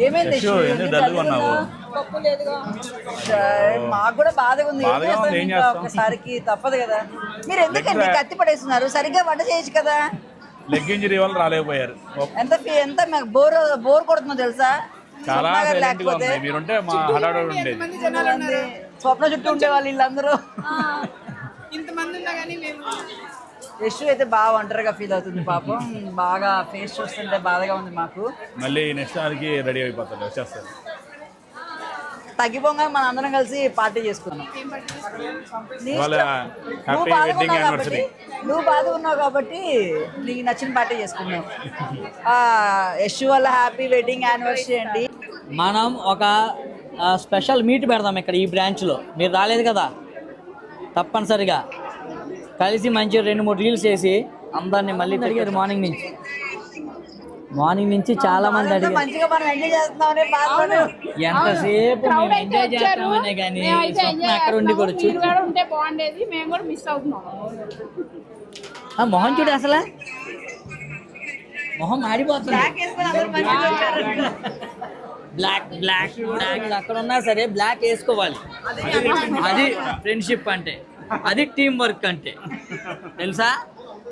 ఏమైంది మాకు కూడా బాధగా ఉంది. ఒకసారికి తప్పదు కదా. మీరు ఎందుకండి కత్తి పడేస్తున్నారు? సరిగ్గా వంట చేయొచ్చు కదా. లెగ్ ఇంజరీ వల్ల రాలేకపోయారు. ఎంత బోర్ కొడుతుందో తెలుసా? చాలా లేకపోతే మీరుంటే మా హడావుడి ఉండేది. స్వప్న చుట్టూ ఉండే వాళ్ళు వీళ్ళందరూ. ఇంతమంది ఉన్నా కానీ మేము యశ్ అయితే బాగా ఒంటరిగా ఫీల్ అవుతుంది పాపం. బాగా ఫేస్ చూస్తుంటే బాధగా ఉంది మాకు. మళ్ళీ నెక్స్ట్ సారికి రెడీ అయిపోతారు, వచ్చేస్తారు. తగ్గిపోగా మన అందరం కలిసి పార్టీ చేసుకున్నాం. నువ్వు బాధగా ఉన్నావు కాబట్టి నీకు నచ్చిన పార్టీ చేసుకున్నావు. యశ్ వల్ల హ్యాపీ వెడ్డింగ్ యానివర్సరీ అండి. మనం ఒక స్పెషల్ మీట్ పెడదాం ఇక్కడ ఈ బ్రాంచ్లో. మీరు రాలేదు కదా, తప్పనిసరిగా కలిసి మంచి 2-3 రీల్స్ చేసి అందరినీ మళ్ళీ అడిగారు. మార్నింగ్ నుంచి చాలా మంది అడిగారు ఎంతసేపు మేము ఎంజాయ్ చేస్తామనే కానీ అక్కడ ఉండి కూడా మొహం చూడు, అసలు మొహం మాడిపోతుంది. బ్లాక్ బ్లాక్ బ్లాక్ అక్కడ ఉన్నా సరే బ్లాక్ వేసుకోవాలి. అది ఫ్రెండ్షిప్ అంటే, అది టీం వర్క్ అంటే, తెలుసా?